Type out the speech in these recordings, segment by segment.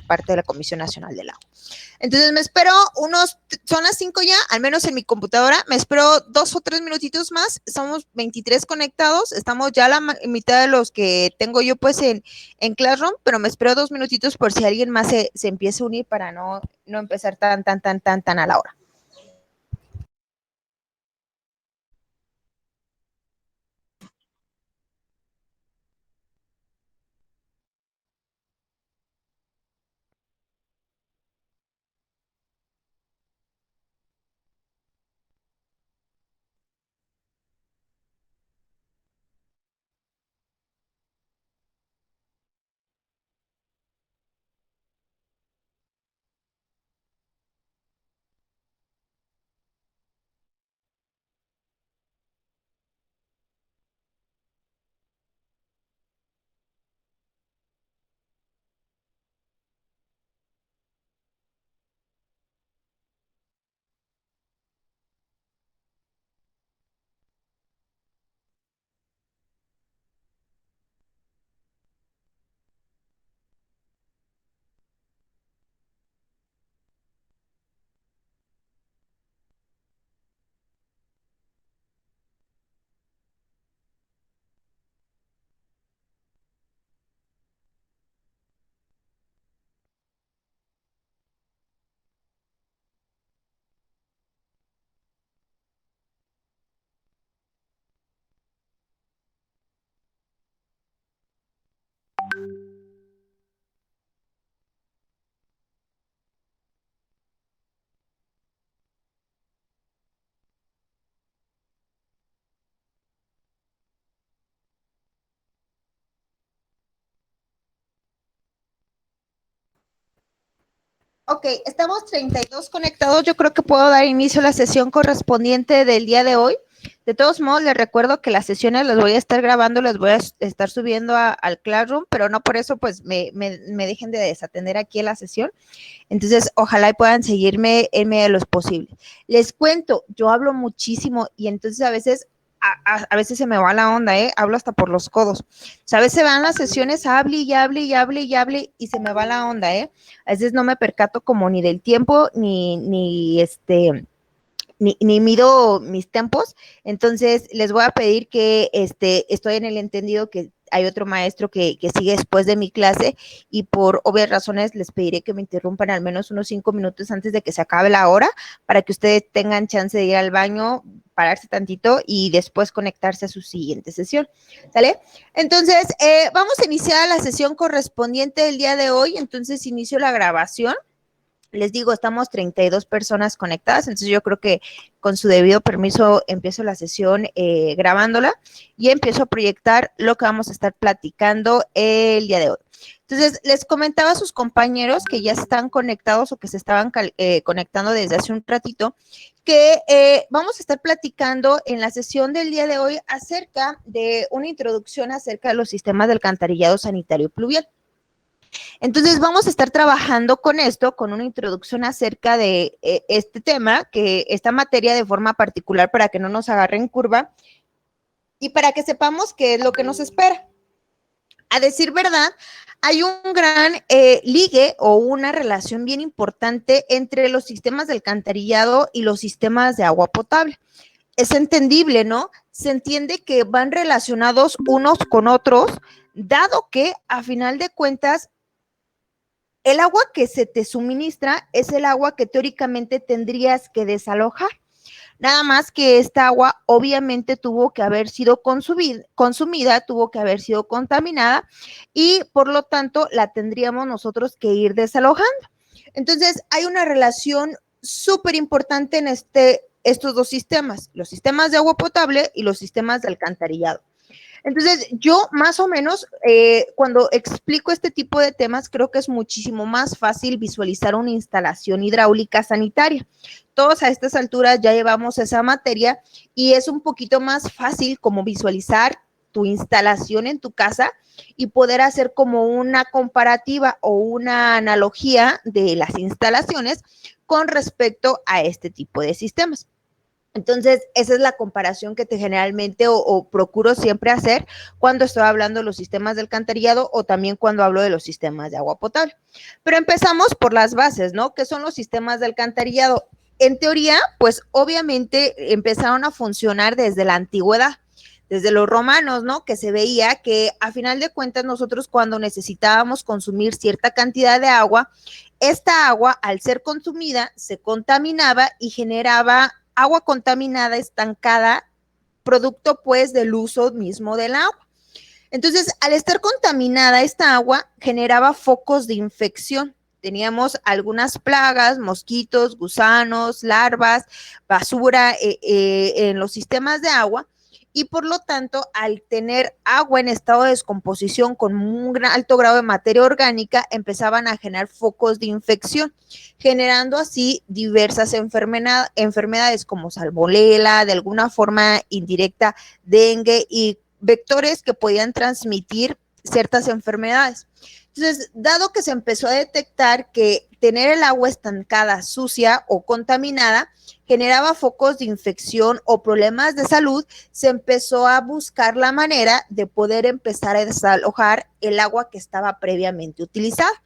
parte de la Comisión Nacional del Agua. Entonces me espero son las 5 ya, al menos en mi computadora, me espero 2 o 3 minutitos más, somos 23 conectados, estamos ya la mitad de los que tengo yo pues en Classroom, pero me espero 2 minutitos por si alguien más se empiece a unir para no empezar tan a la hora. Ok, estamos 32 conectados. Yo creo que puedo dar inicio a la sesión correspondiente del día de hoy. De todos modos, les recuerdo que las sesiones las voy a estar grabando, las voy a estar subiendo al Classroom, pero no por eso pues me dejen de desatender aquí en la sesión. Entonces, ojalá puedan seguirme en medio de los posibles. Les cuento, yo hablo muchísimo y entonces a veces se me va la onda, hablo hasta por los codos. O sea, a veces van las sesiones, hable y hable y hable y hable y se me va la onda, A veces no me percato como ni del tiempo, ni mido mis tempos. Entonces les voy a pedir que estoy en el entendido que hay otro maestro que sigue después de mi clase y por obvias razones les pediré que me interrumpan al menos unos 5 minutos antes de que se acabe la hora para que ustedes tengan chance de ir al baño, pararse tantito y después conectarse a su siguiente sesión, ¿sale? Entonces, vamos a iniciar la sesión correspondiente del día de hoy. Entonces, inicio la grabación. Les digo, estamos 32 personas conectadas, entonces yo creo que con su debido permiso empiezo la sesión grabándola y empiezo a proyectar lo que vamos a estar platicando el día de hoy. Entonces, les comentaba a sus compañeros que ya están conectados o que se estaban conectando desde hace un ratito, que vamos a estar platicando en la sesión del día de hoy acerca de una introducción acerca de los sistemas de alcantarillado sanitario pluvial. Entonces vamos a estar trabajando con esto, con una introducción acerca de este tema, que esta materia de forma particular para que no nos agarren curva y para que sepamos qué es lo que nos espera. A decir verdad, hay un gran ligue o una relación bien importante entre los sistemas de alcantarillado y los sistemas de agua potable. Es entendible, ¿no? Se entiende que van relacionados unos con otros, dado que a final de cuentas el agua que se te suministra es el agua que teóricamente tendrías que desalojar. Nada más que esta agua obviamente tuvo que haber sido consumida, tuvo que haber sido contaminada y por lo tanto la tendríamos nosotros que ir desalojando. Entonces hay una relación súper importante en estos dos sistemas, los sistemas de agua potable y los sistemas de alcantarillado. Entonces, yo más o menos, cuando explico este tipo de temas, creo que es muchísimo más fácil visualizar una instalación hidráulica sanitaria. Todos a estas alturas ya llevamos esa materia y es un poquito más fácil como visualizar tu instalación en tu casa y poder hacer como una comparativa o una analogía de las instalaciones con respecto a este tipo de sistemas. Entonces, esa es la comparación que te generalmente o procuro siempre hacer cuando estoy hablando de los sistemas de alcantarillado o también cuando hablo de los sistemas de agua potable. Pero empezamos por las bases, ¿no? ¿Qué son los sistemas de alcantarillado? En teoría, pues obviamente empezaron a funcionar desde la antigüedad, desde los romanos, ¿no? Que se veía que a final de cuentas nosotros cuando necesitábamos consumir cierta cantidad de agua, esta agua al ser consumida se contaminaba y generaba agua contaminada, estancada, producto pues del uso mismo del agua. Entonces, al estar contaminada esta agua, generaba focos de infección. Teníamos algunas plagas, mosquitos, gusanos, larvas, basura en los sistemas de agua y por lo tanto, al tener agua en estado de descomposición con un alto grado de materia orgánica, empezaban a generar focos de infección, generando así diversas enfermedades como salmonela, de alguna forma indirecta, dengue y vectores que podían transmitir ciertas enfermedades. Entonces, dado que se empezó a detectar que tener el agua estancada, sucia o contaminada generaba focos de infección o problemas de salud, se empezó a buscar la manera de poder empezar a desalojar el agua que estaba previamente utilizada.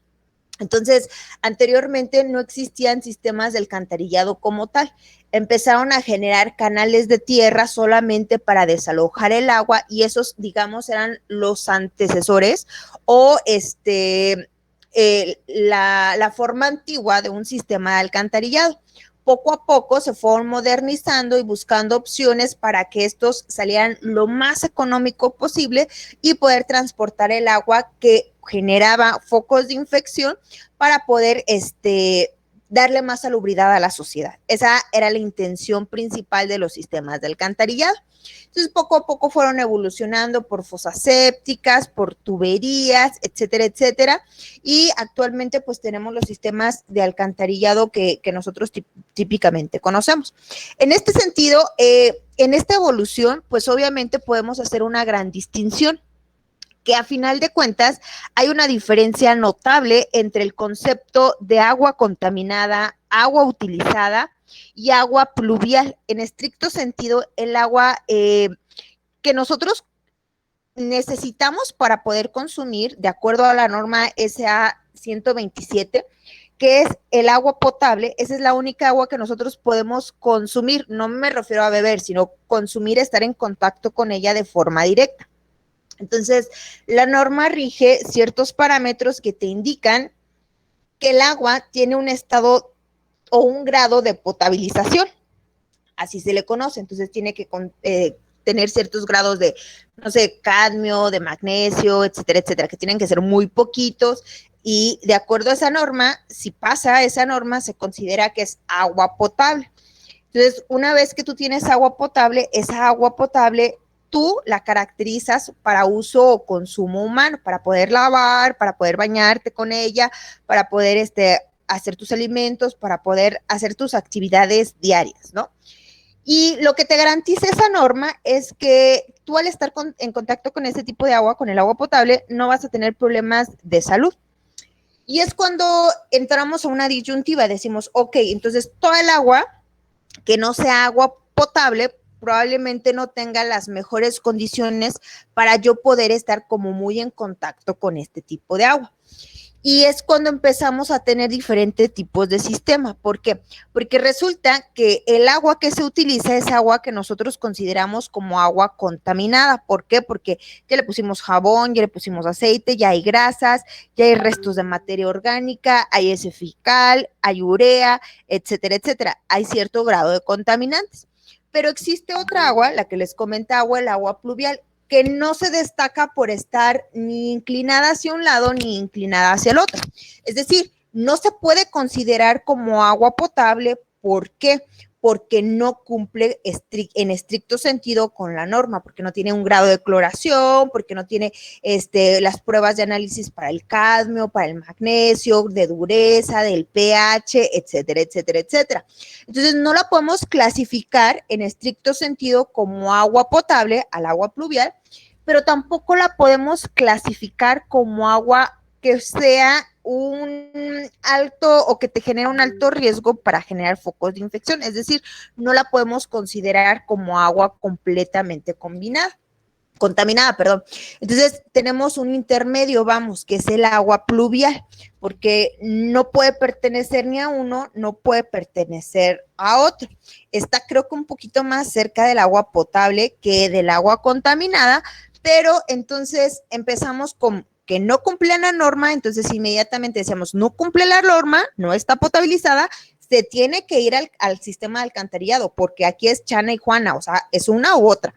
Entonces, anteriormente no existían sistemas de alcantarillado como tal. Empezaron a generar canales de tierra solamente para desalojar el agua y esos, digamos, eran los antecesores o la forma antigua de un sistema de alcantarillado. Poco a poco se fueron modernizando y buscando opciones para que estos salieran lo más económico posible y poder transportar el agua que generaba focos de infección para poder darle más salubridad a la sociedad. Esa era la intención principal de los sistemas de alcantarillado. Entonces, poco a poco fueron evolucionando por fosas sépticas, por tuberías, etcétera, etcétera. Y actualmente, pues, tenemos los sistemas de alcantarillado que nosotros típicamente conocemos. En este sentido, en esta evolución, pues, obviamente podemos hacer una gran distinción que a final de cuentas hay una diferencia notable entre el concepto de agua contaminada, agua utilizada y agua pluvial. En estricto sentido, el agua que nosotros necesitamos para poder consumir, de acuerdo a la norma SA 127, que es el agua potable, esa es la única agua que nosotros podemos consumir. No me refiero a beber, sino consumir, estar en contacto con ella de forma directa. Entonces, la norma rige ciertos parámetros que te indican que el agua tiene un estado o un grado de potabilización, así se le conoce. Entonces, tiene que tener ciertos grados de, no sé, cadmio, de magnesio, etcétera, etcétera, que tienen que ser muy poquitos. Y de acuerdo a esa norma, si pasa esa norma, se considera que es agua potable. Entonces, una vez que tú tienes agua potable, esa agua potable tú la caracterizas para uso o consumo humano, para poder lavar, para poder bañarte con ella, para poder hacer tus alimentos, para poder hacer tus actividades diarias, ¿no? Y lo que te garantiza esa norma es que tú al estar en contacto con ese tipo de agua, con el agua potable, no vas a tener problemas de salud. Y es cuando entramos a una disyuntiva, decimos, ok, entonces toda el agua que no sea agua potable, probablemente no tenga las mejores condiciones para yo poder estar como muy en contacto con este tipo de agua. Y es cuando empezamos a tener diferentes tipos de sistema. ¿Por qué? Porque resulta que el agua que se utiliza es agua que nosotros consideramos como agua contaminada. ¿Por qué? Porque ya le pusimos jabón, ya le pusimos aceite, ya hay grasas, ya hay restos de materia orgánica, hay ese fecal, hay urea, etcétera, etcétera. Hay cierto grado de contaminantes. Pero existe otra agua, la que les comentaba, el agua pluvial, que no se destaca por estar ni inclinada hacia un lado ni inclinada hacia el otro. Es decir, no se puede considerar como agua potable. ¿Por qué? Porque no cumple en estricto sentido con la norma, porque no tiene un grado de cloración, porque no tiene las pruebas de análisis para el cadmio, para el magnesio, de dureza, del pH, etcétera, etcétera, etcétera. Entonces, no la podemos clasificar en estricto sentido como agua potable al agua pluvial, pero tampoco la podemos clasificar como agua que sea un alto o que te genera un alto riesgo para generar focos de infección, es decir, no la podemos considerar como agua completamente contaminada, perdón. Entonces, tenemos un intermedio, vamos, que es el agua pluvial, porque no puede pertenecer ni a uno, no puede pertenecer a otro. Está, creo que un poquito más cerca del agua potable que del agua contaminada, pero entonces empezamos con que no cumple la norma, entonces inmediatamente decíamos, no cumple la norma, no está potabilizada, se tiene que ir al sistema de alcantarillado, porque aquí es Chana y Juana, o sea, es una u otra.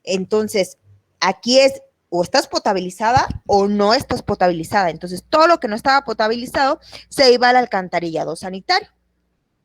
Entonces, aquí es o estás potabilizada o no estás potabilizada. Entonces, todo lo que no estaba potabilizado se iba al alcantarillado sanitario.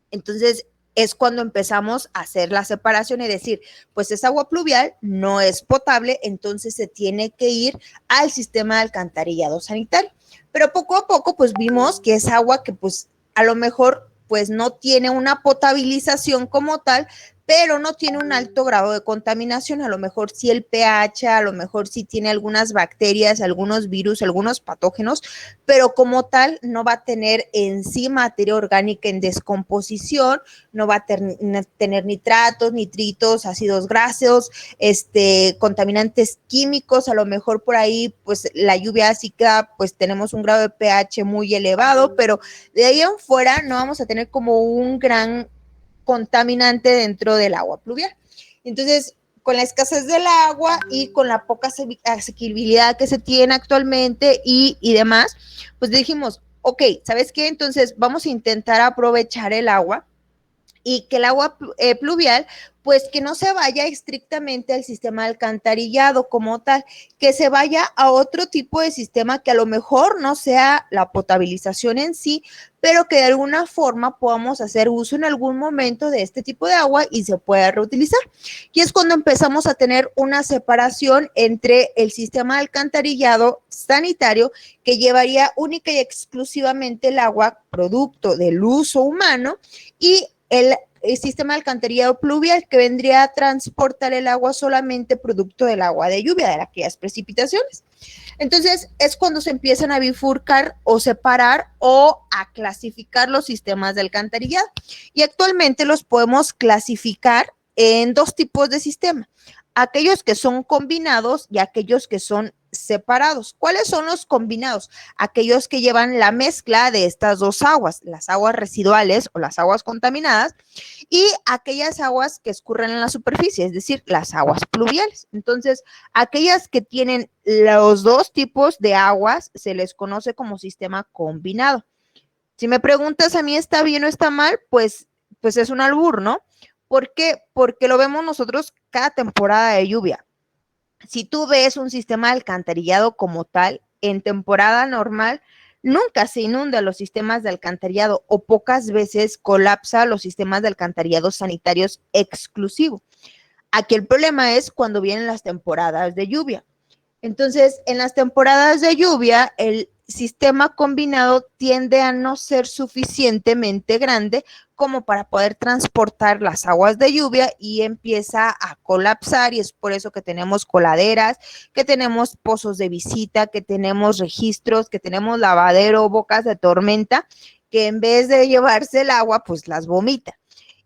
Entonces, es cuando empezamos a hacer la separación y decir, pues es agua pluvial, no es potable, entonces se tiene que ir al sistema de alcantarillado sanitario. Pero poco a poco, pues vimos que es agua que pues a lo mejor pues no tiene una potabilización como tal, pero no tiene un alto grado de contaminación, a lo mejor sí el pH, a lo mejor sí tiene algunas bacterias, algunos virus, algunos patógenos, pero como tal no va a tener en sí materia orgánica en descomposición, no va a tener nitratos, nitritos, ácidos grasos, contaminantes químicos, a lo mejor por ahí pues la lluvia ácida pues tenemos un grado de pH muy elevado, pero de ahí en fuera no vamos a tener como un gran contaminante dentro del agua pluvial. Entonces, con la escasez del agua y con la poca asequibilidad que se tiene actualmente y demás, pues dijimos, ok, ¿sabes qué? Entonces vamos a intentar aprovechar el agua y que el agua pluvial, pues que no se vaya estrictamente al sistema alcantarillado como tal, que se vaya a otro tipo de sistema que a lo mejor no sea la potabilización en sí, pero que de alguna forma podamos hacer uso en algún momento de este tipo de agua y se pueda reutilizar. Y es cuando empezamos a tener una separación entre el sistema alcantarillado sanitario, que llevaría única y exclusivamente el agua producto del uso humano, y el sistema de alcantarillado pluvial, que vendría a transportar el agua solamente producto del agua de lluvia, de aquellas precipitaciones. Entonces es cuando se empiezan a bifurcar o separar o a clasificar los sistemas de alcantarillado. Y actualmente los podemos clasificar en dos tipos de sistema: aquellos que son combinados y aquellos que son separados. ¿Cuáles son los combinados? Aquellos que llevan la mezcla de estas dos aguas, las aguas residuales o las aguas contaminadas, y aquellas aguas que escurren en la superficie, es decir, las aguas pluviales. Entonces, aquellas que tienen los dos tipos de aguas se les conoce como sistema combinado. Si me preguntas a mí está bien o está mal, pues es un albur, ¿no? ¿Por qué? Porque lo vemos nosotros cada temporada de lluvia. Si tú ves un sistema de alcantarillado como tal, en temporada normal, nunca se inunda los sistemas de alcantarillado o pocas veces colapsa los sistemas de alcantarillado sanitarios exclusivos. Aquí el problema es cuando vienen las temporadas de lluvia. Entonces, en las temporadas de lluvia, el sistema combinado tiende a no ser suficientemente grande como para poder transportar las aguas de lluvia y empieza a colapsar, y es por eso que tenemos coladeras, que tenemos pozos de visita, que tenemos registros, que tenemos lavadero, bocas de tormenta, que en vez de llevarse el agua, pues las vomita.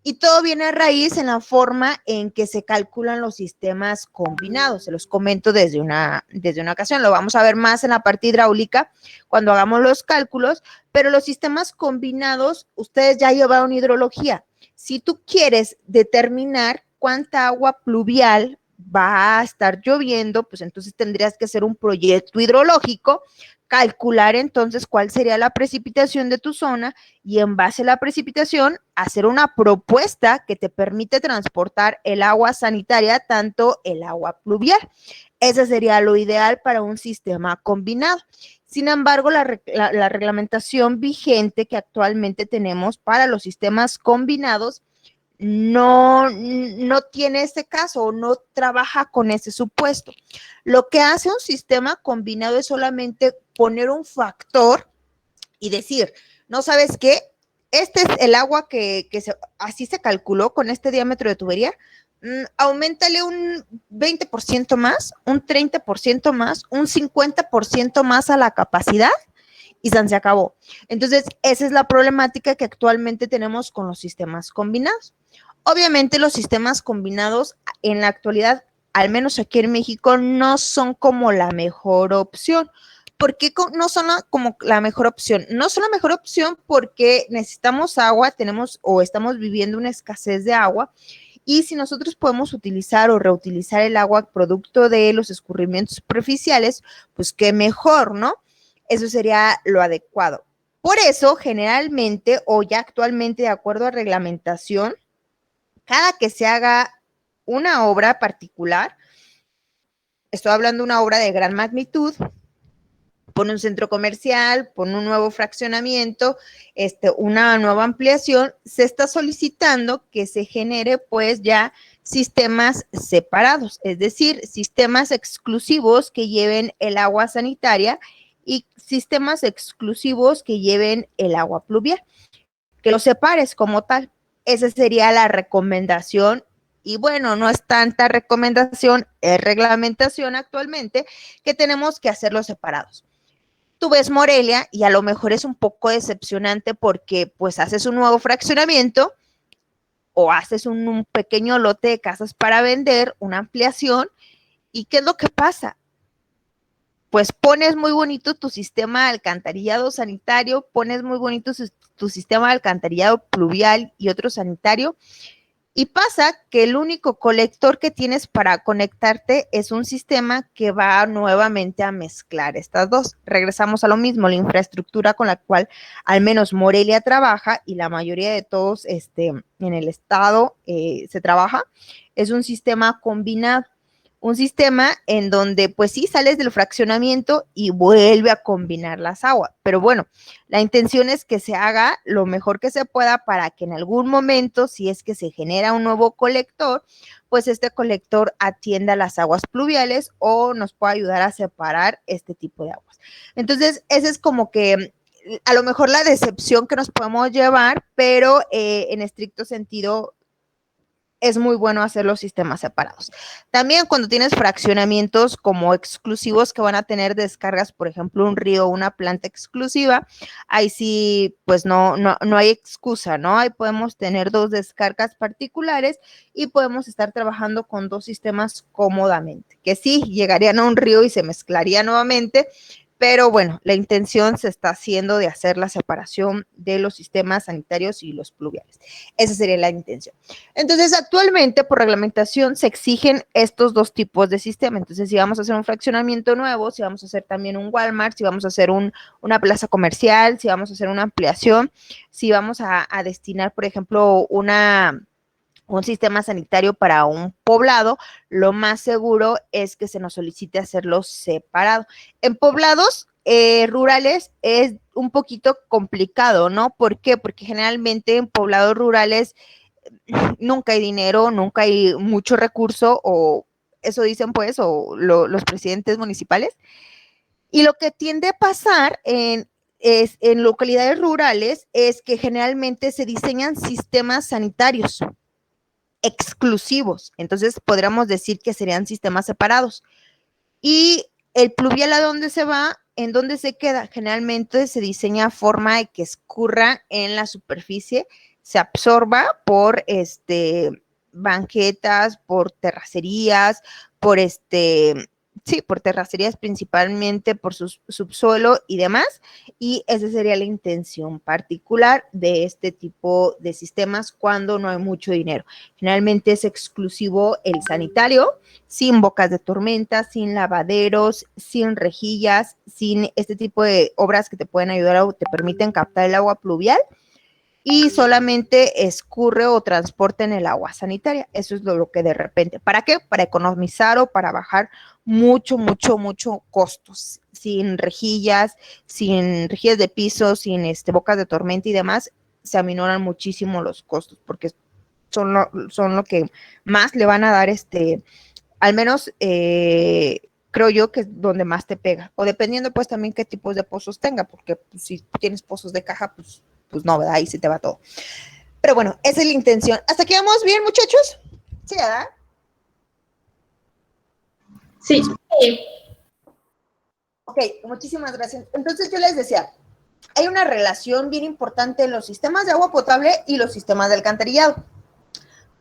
Y todo viene a raíz en la forma en que se calculan los sistemas combinados. Se los comento desde una ocasión. Lo vamos a ver más en la parte hidráulica cuando hagamos los cálculos, pero los sistemas combinados, ustedes ya llevaron hidrología. Si tú quieres determinar cuánta agua pluvial va a estar lloviendo, pues entonces tendrías que hacer un proyecto hidrológico, calcular entonces cuál sería la precipitación de tu zona y en base a la precipitación hacer una propuesta que te permite transportar el agua sanitaria, tanto el agua pluvial. Ese sería lo ideal para un sistema combinado. Sin embargo, la reglamentación vigente que actualmente tenemos para los sistemas combinados no tiene ese caso, no trabaja con ese supuesto. Lo que hace un sistema combinado es solamente poner un factor y decir, no sabes qué, este es el agua así se calculó con este diámetro de tubería, aumentale un 20% más, un 30% más, un 50% más a la capacidad, y se acabó. Entonces, esa es la problemática que actualmente tenemos con los sistemas combinados. Obviamente los sistemas combinados en la actualidad, al menos aquí en México, no son como la mejor opción. ¿Por qué no son como la mejor opción? No son la mejor opción porque necesitamos agua, tenemos o estamos viviendo una escasez de agua, y si nosotros podemos utilizar o reutilizar el agua producto de los escurrimientos superficiales, pues qué mejor, ¿no? Eso sería lo adecuado. Por eso, generalmente o ya actualmente, de acuerdo a reglamentación, cada que se haga una obra particular, estoy hablando de una obra de gran magnitud, pone un centro comercial, pone un nuevo fraccionamiento, una nueva ampliación, se está solicitando que se genere pues ya sistemas separados, es decir, sistemas exclusivos que lleven el agua sanitaria y sistemas exclusivos que lleven el agua pluvial, que los separes como tal. Esa sería la recomendación. Y bueno, no es tanta recomendación, es reglamentación actualmente, que tenemos que hacerlos separados. Tú ves Morelia y a lo mejor es un poco decepcionante porque pues haces un nuevo fraccionamiento o haces un pequeño lote de casas para vender, una ampliación, y ¿qué es lo que pasa? Pues pones muy bonito tu sistema de alcantarillado sanitario, pones muy bonito tu sistema de alcantarillado pluvial y otro sanitario, y pasa que el único colector que tienes para conectarte es un sistema que va nuevamente a mezclar estas dos. Regresamos a lo mismo, la infraestructura con la cual al menos Morelia trabaja y la mayoría de todos en el estado se trabaja, es un sistema combinado. Un sistema en donde pues sí sales del fraccionamiento y vuelve a combinar las aguas. Pero bueno, la intención es que se haga lo mejor que se pueda para que en algún momento, si es que se genera un nuevo colector, pues este colector atienda las aguas pluviales o nos pueda ayudar a separar este tipo de aguas. Entonces, ese es como que a lo mejor la decepción que nos podemos llevar, pero en estricto sentido es muy bueno hacer los sistemas separados. También cuando tienes fraccionamientos como exclusivos que van a tener descargas, por ejemplo, un río, una planta exclusiva, ahí sí, pues no hay excusa, ¿no? Ahí podemos tener dos descargas particulares y podemos estar trabajando con dos sistemas cómodamente, que sí, llegarían a un río y se mezclaría nuevamente, pero bueno, la intención se está haciendo de hacer la separación de los sistemas sanitarios y los pluviales. Esa sería la intención. Entonces, actualmente por reglamentación se exigen estos dos tipos de sistema. Entonces, si vamos a hacer un fraccionamiento nuevo, si vamos a hacer también un Walmart, si vamos a hacer una plaza comercial, si vamos a hacer una ampliación, si vamos a destinar, por ejemplo, un sistema sanitario para un poblado, lo más seguro es que se nos solicite hacerlo separado. En poblados rurales es un poquito complicado, ¿no? ¿Por qué? Porque generalmente en poblados rurales nunca hay dinero, nunca hay mucho recurso, o eso dicen pues, o los presidentes municipales. Y lo que tiende a pasar en localidades rurales es que generalmente se diseñan sistemas sanitarios exclusivos. Entonces, podríamos decir que serían sistemas separados. Y el pluvial, ¿a dónde se va? ¿En dónde se queda? Generalmente se diseña a forma de que escurra en la superficie, se absorba por banquetas, por terracerías, por sí, por terracerías principalmente, por su subsuelo y demás, y esa sería la intención particular de este tipo de sistemas cuando no hay mucho dinero. Generalmente es exclusivo el sanitario, sin bocas de tormenta, sin lavaderos, sin rejillas, sin este tipo de obras que te pueden ayudar o te permiten captar el agua pluvial, y solamente escurre o transporta en el agua sanitaria. Eso es lo que de repente, ¿para qué? Para economizar o para bajar mucho costos, sin rejillas de piso, sin bocas de tormenta y demás, se aminoran muchísimo los costos porque son lo que más le van a dar al menos creo yo que es donde más te pega, o dependiendo pues también qué tipos de pozos tenga, porque pues, si tienes pozos de caja, pues no, ¿verdad? Ahí se te va todo. Pero bueno, esa es la intención. ¿Hasta aquí vamos bien, muchachos? Sí, ¿verdad? Sí. Ok, muchísimas gracias. Entonces yo les decía, Hay una relación bien importante en los sistemas de agua potable y los sistemas de alcantarillado.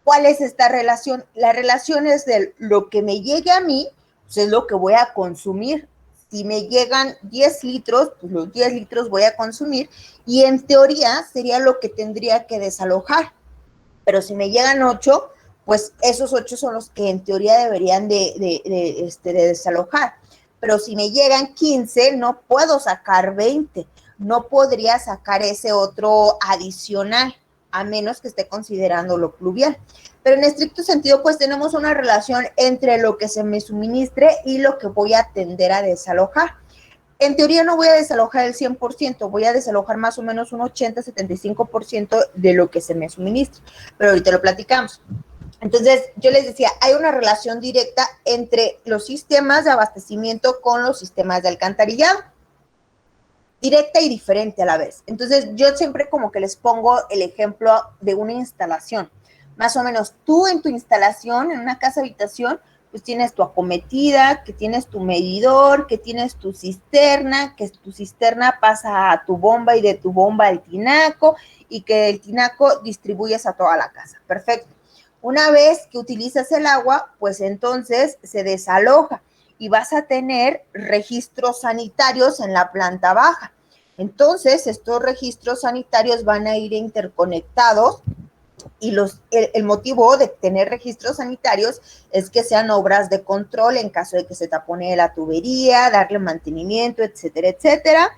¿Cuál es esta relación? La relación es de lo que me llegue a mí, pues es lo que voy a consumir. Si me llegan 10 litros, pues los 10 litros voy a consumir y en teoría sería lo que tendría que desalojar. Pero si me llegan 8, pues esos 8 son los que en teoría deberían de desalojar. Pero si me llegan 15, no puedo sacar 20, no podría sacar ese otro adicional, a menos que esté considerando lo pluvial. Pero en estricto sentido, pues tenemos una relación entre lo que se me suministre y lo que voy a tender a desalojar. En teoría no voy a desalojar el 100%, voy a desalojar más o menos un 80-75% de lo que se me suministra, pero ahorita lo platicamos. Entonces, yo les decía, hay una relación directa entre los sistemas de abastecimiento con los sistemas de alcantarillado, directa y diferente a la vez. Entonces, yo siempre como que les pongo el ejemplo de una instalación. Más o menos, tú en tu instalación, en una casa habitación, pues tienes tu acometida, que tienes tu medidor, que tienes tu cisterna, que tu cisterna pasa a tu bomba y de tu bomba al tinaco y que el tinaco distribuyes a toda la casa. Perfecto. Una vez que utilizas el agua, pues entonces se desaloja y vas a tener registros sanitarios en la planta baja. Entonces, estos registros sanitarios van a ir interconectados y el motivo de tener registros sanitarios es que sean obras de control en caso de que se tapone la tubería, darle mantenimiento, etcétera, etcétera.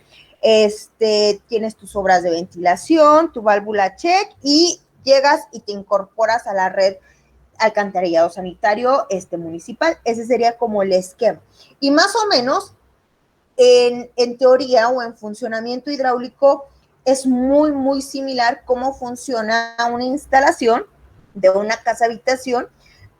Tienes tus obras de ventilación, tu válvula check y llegas y te incorporas a la red alcantarillado sanitario municipal. Ese sería como el esquema. Y más o menos, en teoría o en funcionamiento hidráulico, es muy, muy similar cómo funciona una instalación de una casa habitación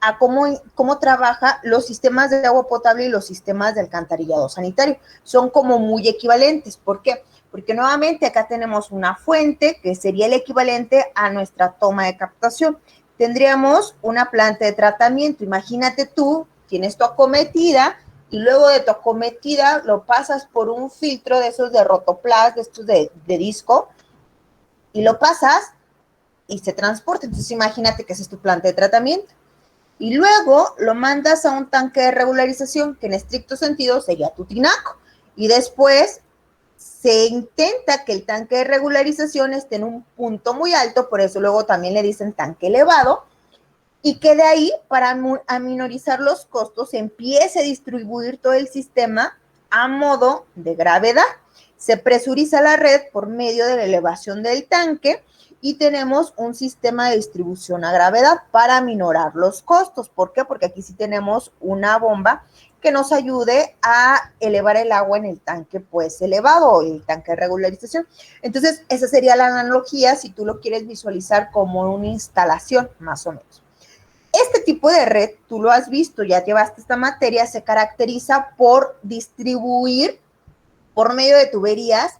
a cómo trabaja los sistemas de agua potable y los sistemas de alcantarillado sanitario. Son como muy equivalentes. ¿Por qué? Porque nuevamente acá tenemos una fuente que sería el equivalente a nuestra toma de captación. Tendríamos una planta de tratamiento. Imagínate tú, tienes tu acometida y luego de tu acometida lo pasas por un filtro de esos de Rotoplas, de estos de disco, y lo pasas y se transporta. Entonces imagínate que esa es tu planta de tratamiento. Y luego lo mandas a un tanque de regularización, que en estricto sentido sería tu tinaco. Y después se intenta que el tanque de regularización esté en un punto muy alto, por eso luego también le dicen tanque elevado, y que de ahí, para aminorizar los costos, se empiece a distribuir todo el sistema a modo de gravedad. Se presuriza la red por medio de la elevación del tanque y tenemos un sistema de distribución a gravedad para aminorar los costos. ¿Por qué? Porque aquí sí tenemos una bomba que nos ayude a elevar el agua en el tanque pues elevado, el tanque de regularización. Entonces, esa sería la analogía si tú lo quieres visualizar como una instalación, más o menos. Este tipo de red, tú lo has visto, ya llevaste esta materia, se caracteriza por distribuir por medio de tuberías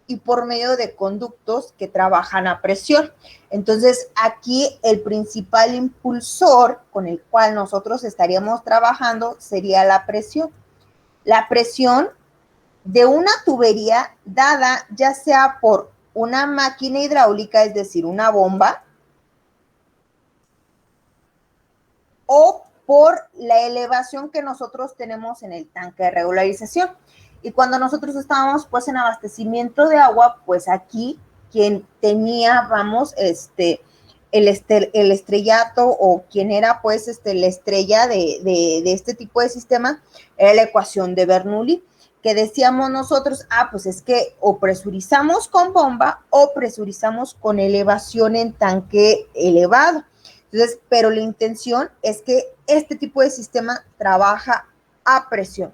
y por medio de conductos que trabajan a presión. Entonces, aquí el principal impulsor con el cual nosotros estaríamos trabajando sería la presión. La presión de una tubería dada ya sea por una máquina hidráulica, es decir, una bomba, o por la elevación que nosotros tenemos en el tanque de regularización. Y cuando nosotros estábamos pues en abastecimiento de agua, pues aquí quien tenía, vamos, el estrellato o quien era pues la estrella de este tipo de sistema era la ecuación de Bernoulli, que decíamos nosotros, pues es que o presurizamos con bomba o presurizamos con elevación en tanque elevado. Entonces, pero la intención es que este tipo de sistema trabaja a presión.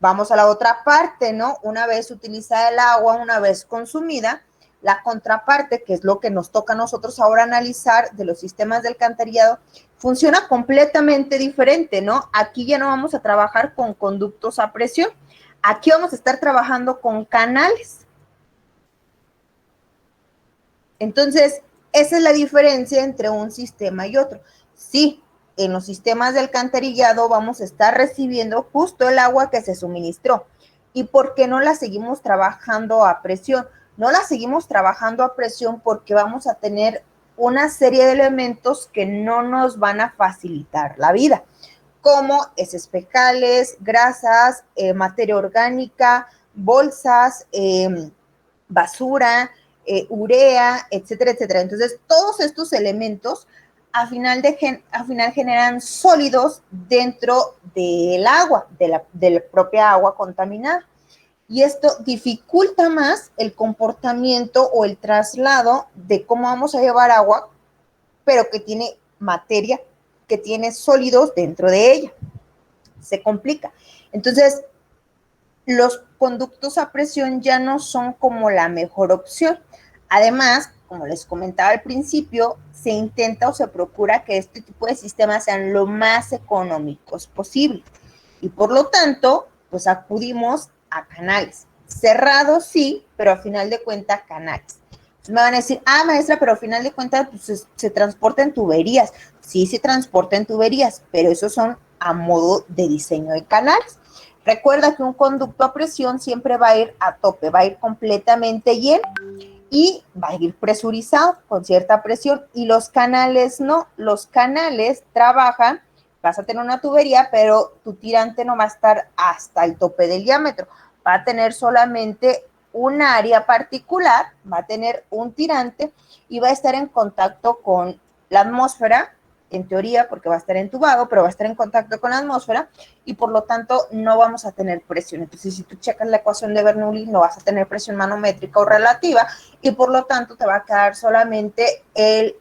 Vamos a la otra parte, ¿no? Una vez utilizada el agua, una vez consumida, la contraparte, que es lo que nos toca a nosotros ahora analizar de los sistemas de alcantarillado, funciona completamente diferente, ¿no? Aquí ya no vamos a trabajar con conductos a presión, aquí vamos a estar trabajando con canales. Entonces, esa es la diferencia entre un sistema y otro. Sí, en los sistemas de alcantarillado vamos a estar recibiendo justo el agua que se suministró, ¿Y por qué no la seguimos trabajando a presión? No la seguimos trabajando a presión porque vamos a tener una serie de elementos que no nos van a facilitar la vida, como heces fecales, grasas, materia orgánica, bolsas, basura, urea, etcétera, etcétera. Entonces, todos estos elementos al final generan sólidos dentro del agua, de la propia agua contaminada. Y esto dificulta más el comportamiento o el traslado de cómo vamos a llevar agua, pero que tiene materia, que tiene sólidos dentro de ella. Se complica. Entonces, los conductos a presión ya no son como la mejor opción. Además, como les comentaba al principio, se intenta o se procura que este tipo de sistemas sean lo más económicos posible. Y por lo tanto, pues acudimos a canales. Cerrados sí, pero a final de cuentas canales. Entonces me van a decir, maestra, pero a final de cuentas pues, se transporta en tuberías. Sí, se transporta en tuberías, pero esos son a modo de diseño de canales. Recuerda que un conducto a presión siempre va a ir a tope, va a ir completamente lleno y va a ir presurizado con cierta presión. Y los canales no, los canales trabajan, vas a tener una tubería, pero tu tirante no va a estar hasta el tope del diámetro, va a tener solamente un área particular, va a tener un tirante y va a estar en contacto con la atmósfera, en teoría, porque va a estar entubado, pero va a estar en contacto con la atmósfera y por lo tanto no vamos a tener presión. Entonces, si tú checas la ecuación de Bernoulli, no vas a tener presión manométrica o relativa y por lo tanto te va a quedar solamente el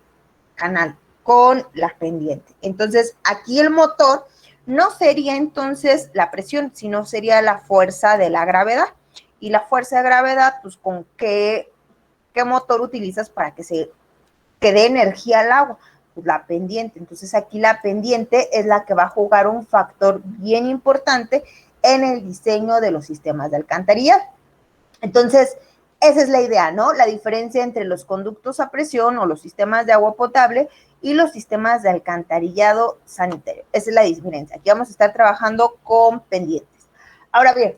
canal con la pendiente. Entonces, aquí el motor no sería entonces la presión, sino sería la fuerza de la gravedad. Y la fuerza de gravedad, pues, ¿con qué motor utilizas para que dé energía al agua? Pues la pendiente. Entonces aquí la pendiente es la que va a jugar un factor bien importante en el diseño de los sistemas de alcantarillado. Entonces, esa es la idea, ¿no? La diferencia entre los conductos a presión o los sistemas de agua potable y los sistemas de alcantarillado sanitario. Esa es la diferencia. Aquí vamos a estar trabajando con pendientes. Ahora bien,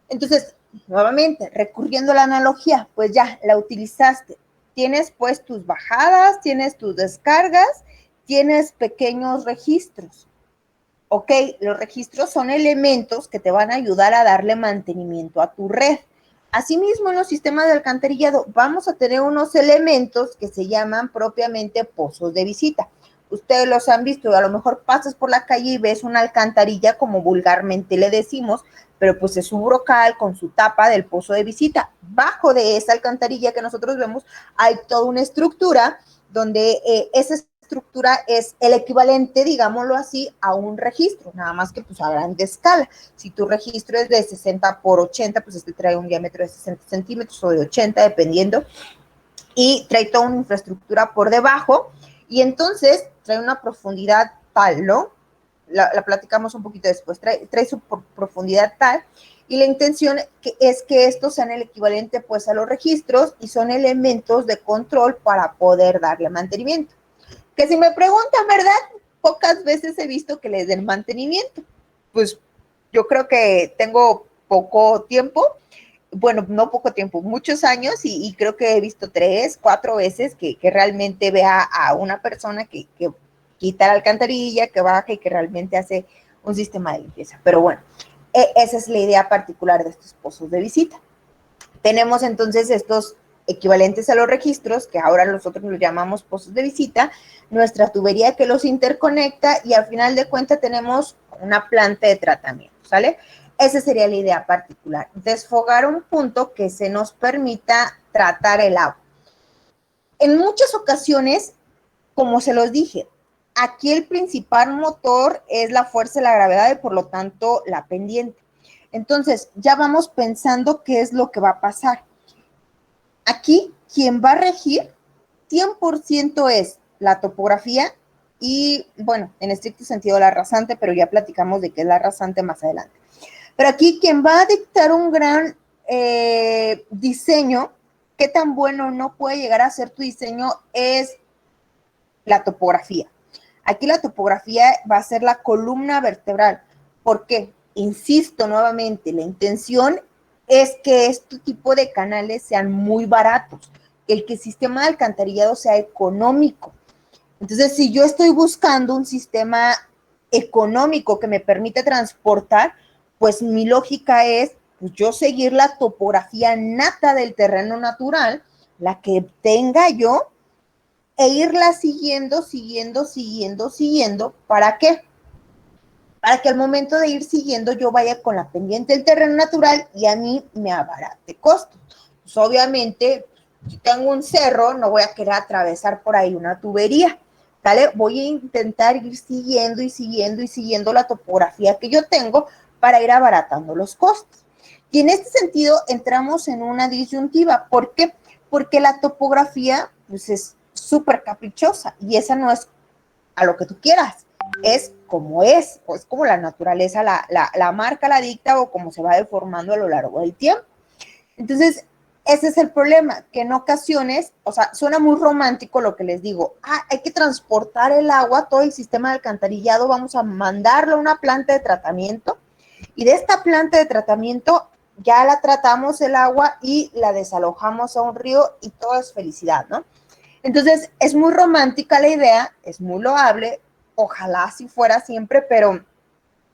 entonces, nuevamente, recurriendo a la analogía, pues ya la utilizaste. Tienes pues tus bajadas, tienes tus descargas, tienes pequeños registros. Ok, los registros son elementos que te van a ayudar a darle mantenimiento a tu red. Asimismo, en los sistemas de alcantarillado vamos a tener unos elementos que se llaman propiamente pozos de visita. Ustedes los han visto, a lo mejor pasas por la calle y ves una alcantarilla, como vulgarmente le decimos, pero pues es un brocal con su tapa del pozo de visita. Bajo de esa alcantarilla que nosotros vemos hay toda una estructura donde esa estructura es el equivalente, digámoslo así, a un registro, nada más que pues a grande escala. Si tu registro es de 60 por 80, pues este trae un diámetro de 60 centímetros o de 80, dependiendo, y trae toda una infraestructura por debajo, y entonces trae una profundidad tal, ¿no? La platicamos un poquito después, trae su profundidad tal, y la intención es que estos sean el equivalente pues a los registros y son elementos de control para poder darle mantenimiento. Que si me preguntan, ¿verdad? Pocas veces he visto que les den mantenimiento. Pues yo creo que tengo poco tiempo, bueno, no poco tiempo, muchos años y creo que he visto 3, 4 veces que realmente vea a una persona que quita la alcantarilla, que baja y que realmente hace un sistema de limpieza. Pero bueno, esa es la idea particular de estos pozos de visita. Tenemos entonces estos equivalentes a los registros, que ahora nosotros los llamamos pozos de visita, nuestra tubería que los interconecta y al final de cuentas tenemos una planta de tratamiento, ¿sale? Esa sería la idea particular, desfogar un punto que se nos permita tratar el agua. En muchas ocasiones, como se los dije, aquí el principal motor es la fuerza de la gravedad y por lo tanto la pendiente. Entonces, ya vamos pensando qué es lo que va a pasar. Aquí, quien va a regir 100% es la topografía y, bueno, en estricto sentido la rasante, pero ya platicamos de qué es la rasante más adelante. Pero aquí quien va a dictar un gran diseño, qué tan bueno no puede llegar a ser tu diseño, es la topografía. Aquí la topografía va a ser la columna vertebral. ¿Por qué? Insisto nuevamente, la intención es que este tipo de canales sean muy baratos, que el sistema de alcantarillado sea económico. Entonces, si yo estoy buscando un sistema económico que me permite transportar, pues mi lógica es pues, yo seguir la topografía nata del terreno natural, la que tenga yo, e irla siguiendo. ¿Para qué? Para que al momento de ir siguiendo yo vaya con la pendiente del terreno natural y a mí me abarate costos. Pues obviamente, si tengo un cerro, no voy a querer atravesar por ahí una tubería, ¿vale? Voy a intentar ir siguiendo la topografía que yo tengo para ir abaratando los costos. Y en este sentido entramos en una disyuntiva. ¿Por qué? Porque la topografía pues, es súper caprichosa y esa no es a lo que tú quieras, es, pues como la naturaleza la marca, la dicta o como se va deformando a lo largo del tiempo. Entonces, ese es el problema, que en ocasiones, o sea, suena muy romántico lo que les digo, hay que transportar el agua, todo el sistema de alcantarillado, vamos a mandarlo a una planta de tratamiento y de esta planta de tratamiento ya la tratamos el agua y la desalojamos a un río y todo es felicidad, ¿no? Entonces, es muy romántica la idea, es muy loable, ojalá así fuera siempre, pero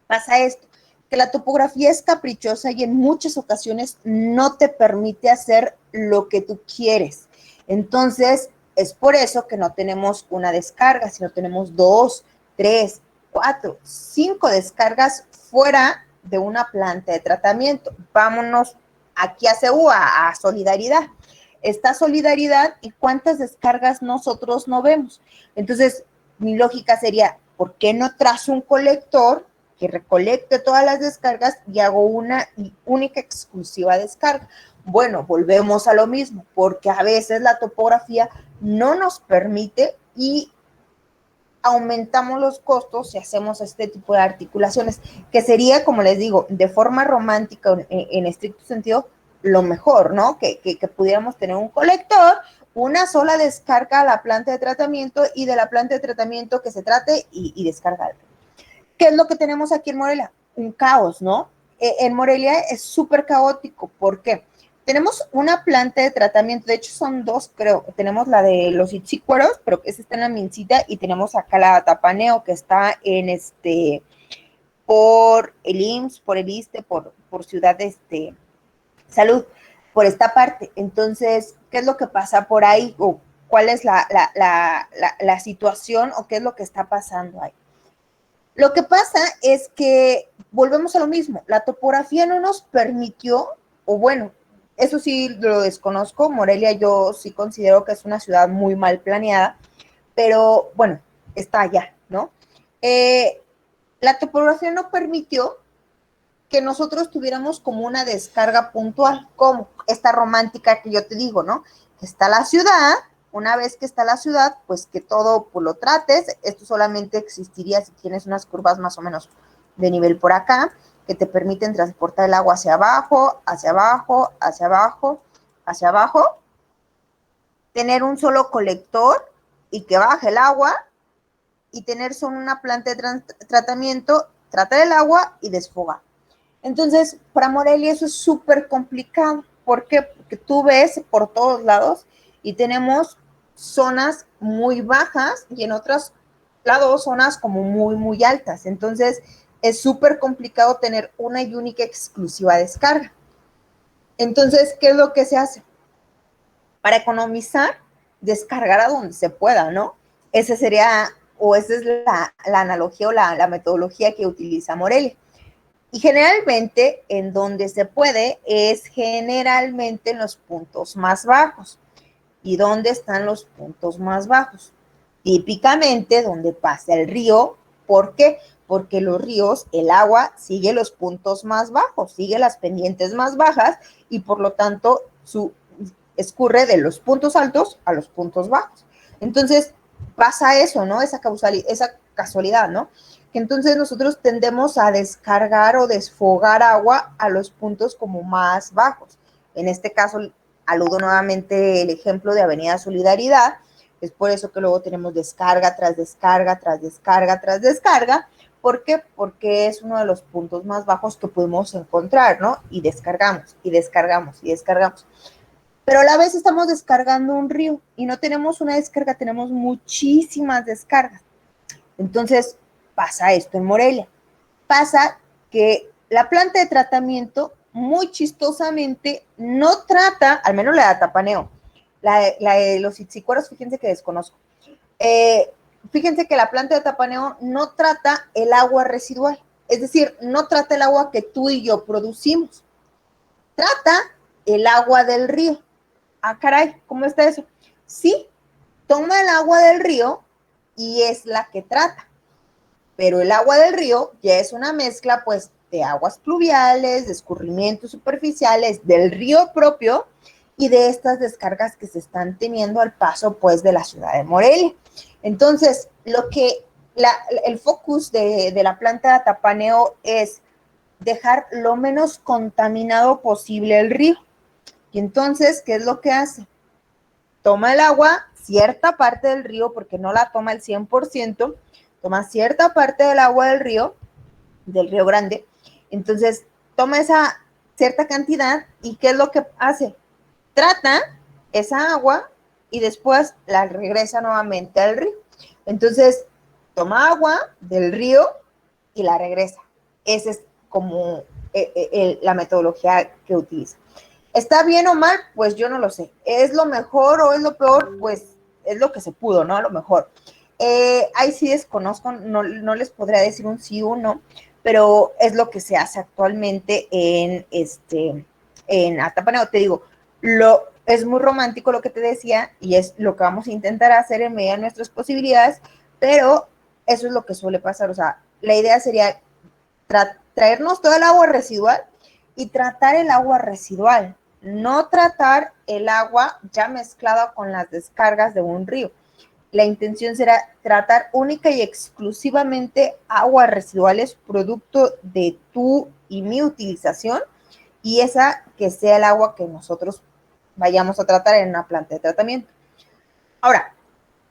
pasa esto, que la topografía es caprichosa y en muchas ocasiones no te permite hacer lo que tú quieres. Entonces, es por eso que no tenemos una descarga, sino tenemos 2, 3, 4, 5 descargas fuera de una planta de tratamiento. Vámonos aquí a CEU, a Solidaridad. Esta solidaridad y cuántas descargas nosotros no vemos. Entonces, mi lógica sería, ¿por qué no trazo un colector que recolecte todas las descargas y hago una única exclusiva descarga? Bueno, volvemos a lo mismo, porque a veces la topografía no nos permite y aumentamos los costos si hacemos este tipo de articulaciones, que sería, como les digo, de forma romántica, en estricto sentido, lo mejor, ¿no? Que pudiéramos tener un colector, una sola descarga a la planta de tratamiento y de la planta de tratamiento que se trate y descargar. ¿Qué es lo que tenemos aquí en Morelia? Un caos, ¿no? En Morelia es súper caótico. ¿Por qué? Tenemos una planta de tratamiento, de hecho son dos, creo. Tenemos la de los itzícuaros, pero que esa está en la Mincita, y tenemos acá la Tapaneo, que está por el IMSS, por el ISSSTE, por Ciudad Salud, por esta parte. Entonces, ¿qué es lo que pasa por ahí? ¿O cuál es la situación o qué es lo que está pasando ahí? Lo que pasa es que volvemos a lo mismo, la topografía no nos permitió, o bueno, eso sí lo desconozco, Morelia yo sí considero que es una ciudad muy mal planeada, pero bueno, está allá, ¿no? La topografía no permitió que nosotros tuviéramos como una descarga puntual, como esta romántica que yo te digo, ¿no? Está la ciudad, una vez que está la ciudad, pues que todo pues, lo trates. Esto solamente existiría si tienes unas curvas más o menos de nivel por acá, que te permiten transportar el agua hacia abajo, hacia abajo, hacia abajo, hacia abajo, tener un solo colector y que baje el agua y tener solo una planta de tratamiento, tratar el agua y desfogar. Entonces, para Morelia eso es súper complicado. ¿Por qué? Porque tú ves por todos lados y tenemos zonas muy bajas y en otros lados zonas como muy, muy altas. Entonces, es súper complicado tener una y única exclusiva descarga. Entonces, ¿qué es lo que se hace? Para economizar, descargar a donde se pueda, ¿no? Ese sería, o esa es la analogía o la metodología que utiliza Morelia. Y generalmente en donde se puede es generalmente en los puntos más bajos. ¿Y dónde están los puntos más bajos? Típicamente donde pasa el río. ¿Por qué? Porque los ríos, el agua sigue los puntos más bajos, sigue las pendientes más bajas y por lo tanto escurre de los puntos altos a los puntos bajos. Entonces pasa eso, ¿no? Esa casualidad, ¿no? Que entonces nosotros tendemos a descargar o desfogar agua a los puntos como más bajos. En este caso, aludo nuevamente el ejemplo de Avenida Solidaridad, es por eso que luego tenemos descarga tras descarga, tras descarga, tras descarga, ¿Por qué? Porque es uno de los puntos más bajos que podemos encontrar, ¿no? Y descargamos, y descargamos, y descargamos. Pero a la vez estamos descargando un río y no tenemos una descarga, tenemos muchísimas descargas. Entonces pasa esto en Morelia. Pasa que la planta de tratamiento, muy chistosamente, no trata, al menos la de Atapaneo, la de los itzicueros, fíjense que desconozco. Fíjense que la planta de Atapaneo no trata el agua residual, es decir, no trata el agua que tú y yo producimos, trata el agua del río. Ah, caray, ¿cómo está eso? Sí, toma el agua del río y es la que trata, pero el agua del río ya es una mezcla, pues, de aguas pluviales, de escurrimientos superficiales, del río propio y de estas descargas que se están teniendo al paso, pues, de la ciudad de Morelia. Entonces, el focus de la planta de Atapaneo es dejar lo menos contaminado posible el río. Y entonces, ¿qué es lo que hace? Toma el agua, cierta parte del río, porque no la toma el 100%, toma cierta parte del agua del río Grande, entonces toma esa cierta cantidad y ¿qué es lo que hace? Trata esa agua y después la regresa nuevamente al río. Entonces, toma agua del río y la regresa. Esa es como la metodología que utiliza. ¿Está bien o mal? Pues yo no lo sé. ¿Es lo mejor o es lo peor? Pues es lo que se pudo, ¿no? A lo mejor. Ahí sí desconozco, no les podría decir un sí o un no, pero es lo que se hace actualmente en Atapaneo. Te digo, es muy romántico lo que te decía y es lo que vamos a intentar hacer en medida de nuestras posibilidades, pero eso es lo que suele pasar. O sea, la idea sería traernos todo el agua residual y tratar el agua residual, no tratar el agua ya mezclada con las descargas de un río. La intención será tratar única y exclusivamente aguas residuales producto de tu y mi utilización y esa que sea el agua que nosotros vayamos a tratar en una planta de tratamiento. Ahora,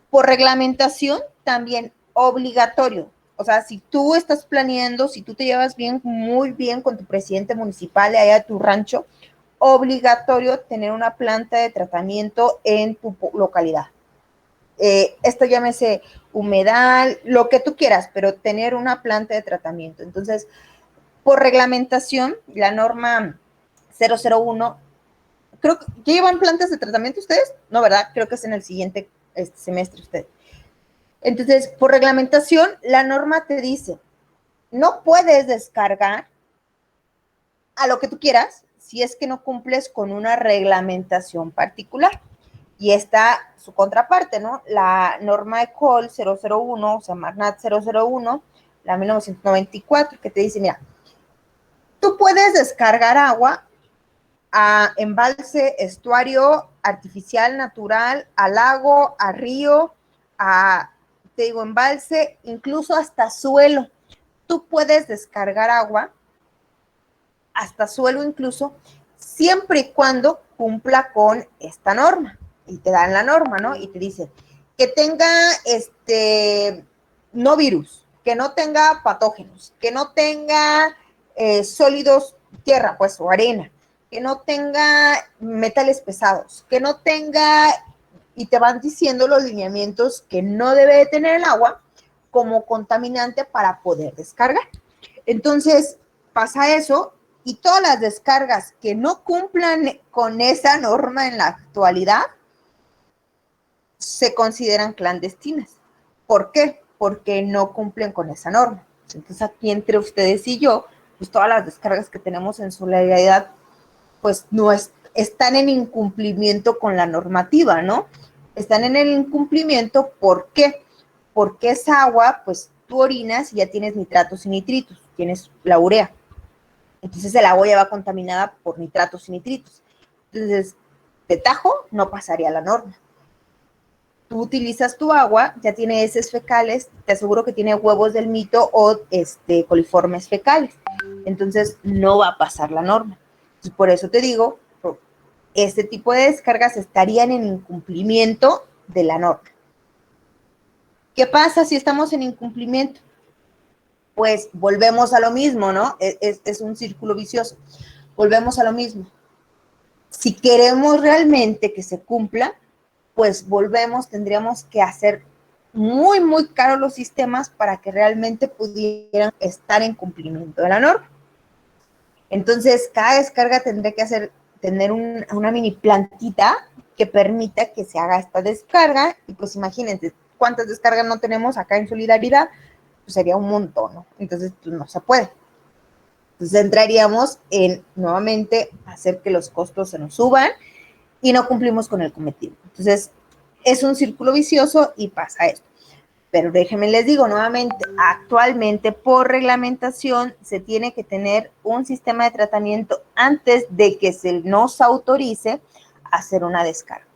por reglamentación también obligatorio. O sea, si tú estás planeando, si tú te llevas bien, muy bien con tu presidente municipal de allá de tu rancho, obligatorio tener una planta de tratamiento en tu localidad. Esto llámese humedal, lo que tú quieras, pero tener una planta de tratamiento. Entonces, por reglamentación, la norma 001, creo que ¿ya llevan plantas de tratamiento ustedes? No, ¿verdad? Creo que es en el siguiente semestre ustedes. Entonces, por reglamentación, la norma te dice, no puedes descargar a lo que tú quieras si es que no cumples con una reglamentación particular. Y está su contraparte, ¿no? La norma ECOL 001, o sea, Marnat 001, la 1994, que te dice, mira, tú puedes descargar agua a embalse, estuario artificial, natural, a lago, a río, te digo, embalse, incluso hasta suelo. Tú puedes descargar agua, hasta suelo incluso, siempre y cuando cumpla con esta norma. Y te dan la norma, ¿no? Y te dice que tenga no virus, que no tenga patógenos, que no tenga sólidos, tierra, pues, o arena, que no tenga metales pesados, que no tenga, y te van diciendo los lineamientos que no debe de tener el agua como contaminante para poder descargar. Entonces, pasa eso y todas las descargas que no cumplan con esa norma en la actualidad se consideran clandestinas. ¿Por qué? Porque no cumplen con esa norma. Entonces, aquí entre ustedes y yo, pues todas las descargas que tenemos en solidaridad, pues no están en incumplimiento con la normativa, ¿no? Están en el incumplimiento, ¿por qué? Porque esa agua, pues tú orinas y ya tienes nitratos y nitritos, tienes la urea. Entonces el agua ya va contaminada por nitratos y nitritos. Entonces, de tajo no pasaría la norma. Tú utilizas tu agua, ya tiene heces fecales, te aseguro que tiene huevos del mito o coliformes fecales. Entonces no va a pasar la norma. Entonces, por eso te digo, este tipo de descargas estarían en incumplimiento de la norma. ¿Qué pasa si estamos en incumplimiento? pues volvemos a lo mismo, ¿no? Es un círculo vicioso. Volvemos a lo mismo. Si queremos realmente que se cumpla, pues tendríamos que hacer muy, muy caros los sistemas para que realmente pudieran estar en cumplimiento de la norma. Entonces, cada descarga tendría que tener una mini plantita que permita que se haga esta descarga. Y pues imagínense, ¿cuántas descargas no tenemos acá en Solidaridad? Pues sería un montón, ¿no? Entonces, pues no se puede. Entonces, entraríamos en, nuevamente, hacer que los costos se nos suban y no cumplimos con el cometido. Entonces, es un círculo vicioso y pasa esto. Pero déjenme les digo nuevamente, actualmente por reglamentación se tiene que tener un sistema de tratamiento antes de que se nos autorice hacer una descarga.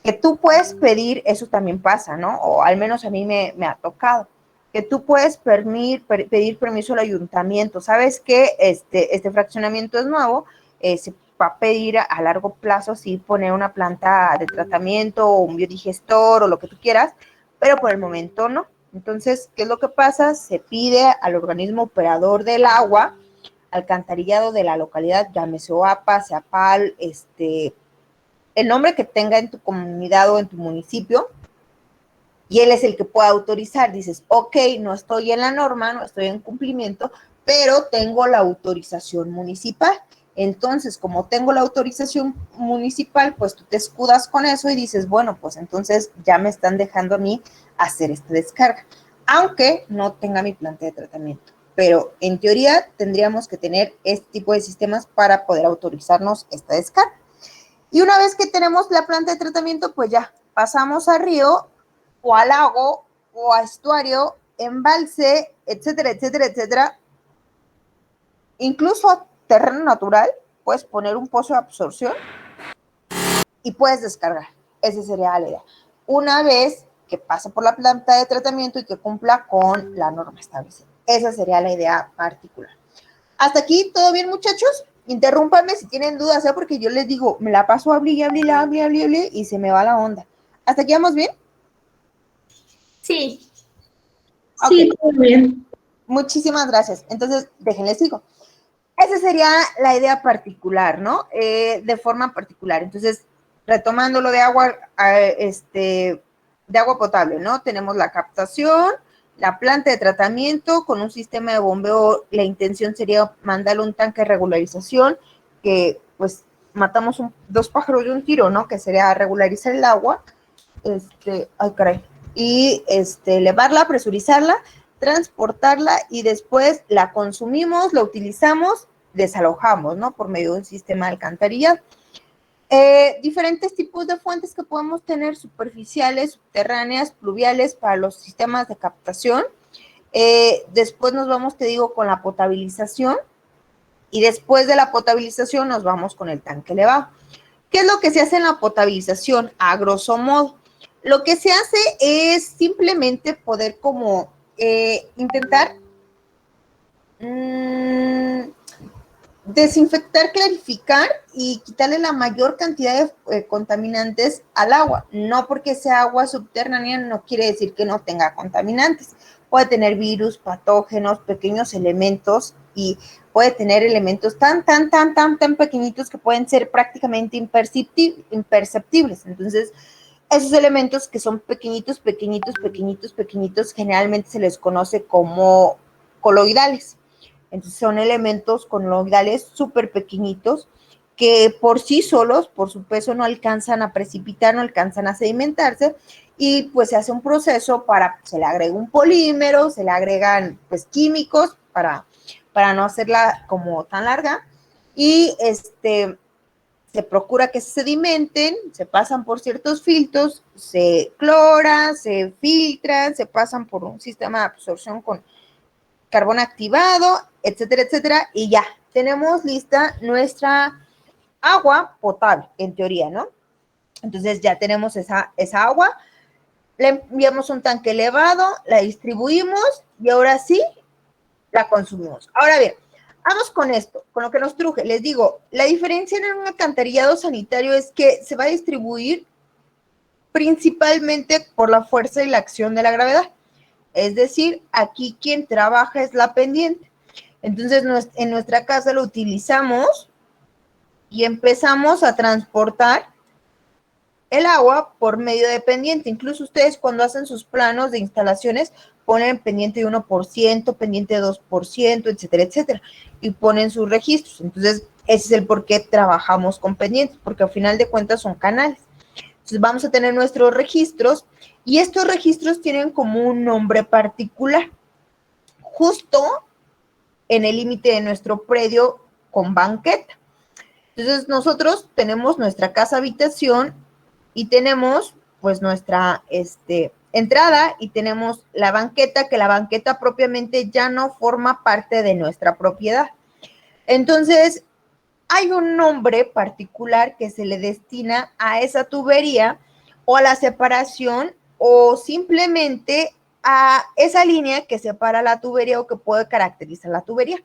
Que tú puedes pedir, eso también pasa, ¿no? O al menos a mí me ha tocado, que tú puedes pedir permiso al ayuntamiento. ¿Sabes qué? Este fraccionamiento es nuevo, se va a pedir a largo plazo, sí, poner una planta de tratamiento o un biodigestor o lo que tú quieras, pero por el momento no. Entonces, ¿qué es lo que pasa? Se pide al organismo operador del agua, alcantarillado de la localidad, llámese OAPA, CEAPAL, el nombre que tenga en tu comunidad o en tu municipio, y él es el que puede autorizar. Dices, ok, no estoy en la norma, no estoy en cumplimiento, pero tengo la autorización municipal. Entonces, como tengo la autorización municipal, pues tú te escudas con eso y dices, bueno, pues entonces ya me están dejando a mí hacer esta descarga, aunque no tenga mi planta de tratamiento. Pero en teoría tendríamos que tener este tipo de sistemas para poder autorizarnos esta descarga. Y una vez que tenemos la planta de tratamiento, pues ya pasamos a río o a lago o a estuario, embalse, etcétera, etcétera, etcétera. Incluso a terreno natural, puedes poner un pozo de absorción y puedes descargar. Esa sería la idea. Una vez que pase por la planta de tratamiento y que cumpla con la norma establecida. Esa sería la idea particular. Hasta aquí, ¿todo bien, muchachos? Interrúmpanme si tienen dudas, ¿eh? Porque yo les digo, me la paso hable y se me va la onda. ¿Hasta aquí vamos bien? Sí. Sí, Okay. Todo bien. Muchísimas gracias. Entonces, déjenles digo. Esa sería la idea particular, ¿no? De forma particular. Entonces, retomando lo de agua, de agua potable, ¿no? Tenemos la captación, la planta de tratamiento con un sistema de bombeo. La intención sería mandarle un tanque de regularización que, pues, matamos dos pájaros de un tiro, ¿no? Que sería regularizar el agua, ay, caray, y elevarla, presurizarla, transportarla y después la consumimos, la utilizamos, desalojamos, ¿no? Por medio de un sistema de alcantarillado. Diferentes tipos de fuentes que podemos tener: superficiales, subterráneas, pluviales para los sistemas de captación. Después nos vamos, te digo, con la potabilización, y después de la potabilización nos vamos con el tanque elevado. ¿Qué es lo que se hace en la potabilización? A grosso modo, lo que se hace es simplemente poder como intentar desinfectar, clarificar y quitarle la mayor cantidad de contaminantes al agua. No porque sea agua subterránea no quiere decir que no tenga contaminantes. Puede tener virus, patógenos, pequeños elementos, y puede tener elementos tan pequeñitos que pueden ser prácticamente imperceptibles. Entonces, esos elementos que son pequeñitos, generalmente se les conoce como coloidales. Entonces son elementos coloidales súper pequeñitos que por sí solos, por su peso, no alcanzan a precipitar, no alcanzan a sedimentarse, y pues se hace un proceso se le agrega un polímero, se le agregan pues químicos para no hacerla como tan larga, y se procura que se sedimenten, se pasan por ciertos filtros, se clora, se filtran, se pasan por un sistema de absorción con carbón activado, etcétera, etcétera, y ya tenemos lista nuestra agua potable, en teoría, ¿no? Entonces ya tenemos esa agua, le enviamos un tanque elevado, la distribuimos y ahora sí la consumimos. Ahora bien, vamos con esto, con lo que nos truje. Les digo, la diferencia en un alcantarillado sanitario es que se va a distribuir principalmente por la fuerza y la acción de la gravedad. es decir, aquí quien trabaja es la pendiente. Entonces, en nuestra casa lo utilizamos y empezamos a transportar el agua por medio de pendiente. Incluso ustedes cuando hacen sus planos de instalaciones ponen pendiente de 1%, pendiente de 2%, etcétera, etcétera, y ponen sus registros. Entonces, ese es el por qué trabajamos con pendientes, porque al final de cuentas son canales. Entonces, vamos a tener nuestros registros y estos registros tienen como un nombre particular. Justo en el límite de nuestro predio con banqueta. Entonces, nosotros tenemos nuestra casa habitación y tenemos pues nuestra entrada y tenemos la banqueta, que la banqueta propiamente ya no forma parte de nuestra propiedad. Entonces, hay un nombre particular que se le destina a esa tubería o a la separación o simplemente a esa línea que separa la tubería o que puede caracterizar la tubería.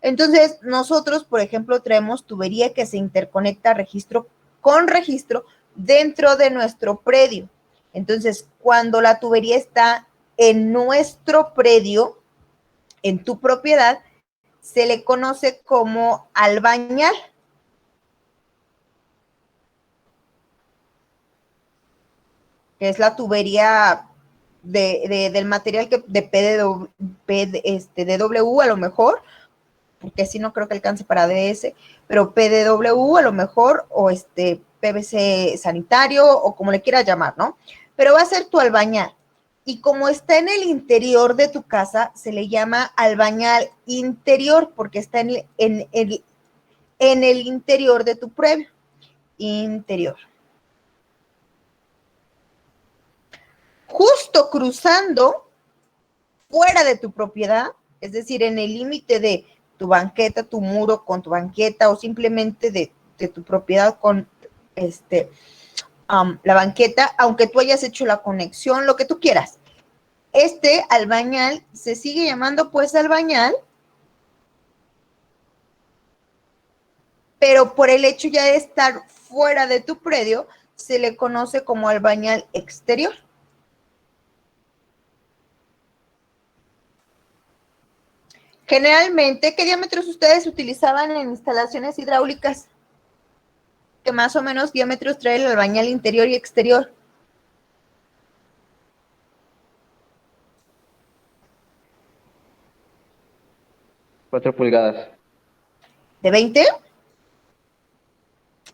Entonces, nosotros, por ejemplo, traemos tubería que se interconecta registro con registro dentro de nuestro predio. Entonces, cuando la tubería está en nuestro predio, en tu propiedad, se le conoce como albañal. Que es la tubería del material que de PDW a lo mejor, porque si no creo que alcance para DS, pero PDW a lo mejor, o PVC sanitario, o como le quieras llamar, ¿no? Pero va a ser tu albañal. Y como está en el interior de tu casa, se le llama albañal interior, porque está en el interior de tu predio. Interior. Justo cruzando fuera de tu propiedad, es decir, en el límite de tu banqueta, tu muro con tu banqueta o simplemente de tu propiedad con la banqueta, aunque tú hayas hecho la conexión, lo que tú quieras. Este albañal se sigue llamando pues albañal, pero por el hecho ya de estar fuera de tu predio, se le conoce como albañal exterior. Generalmente, ¿qué diámetros ustedes utilizaban en instalaciones hidráulicas? ¿Qué más o menos diámetros trae el albañal interior y exterior? Cuatro pulgadas. ¿De 20?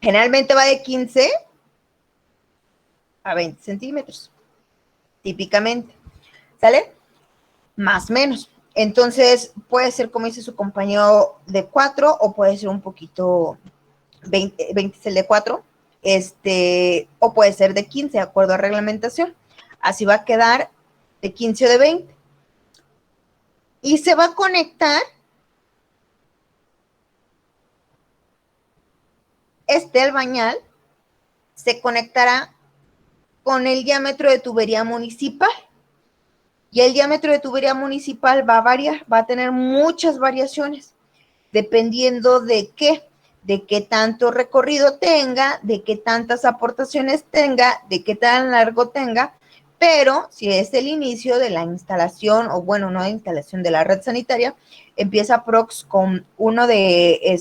Generalmente va de 15 a 20 centímetros, típicamente. ¿Sale? Más o menos. Entonces, puede ser, como dice su compañero, de 4 o puede ser un poquito, 20 es el de 4, o puede ser de 15, de acuerdo a reglamentación. Así va a quedar de 15 o de 20. Y se va a conectar albañal, se conectará con el diámetro de tubería municipal. Y el diámetro de tubería municipal va a variar, va a tener muchas variaciones, dependiendo de qué tanto recorrido tenga, de qué tantas aportaciones tenga, de qué tan largo tenga, pero si es el inicio de la instalación, o bueno, no de instalación de la red sanitaria, empieza prox con uno de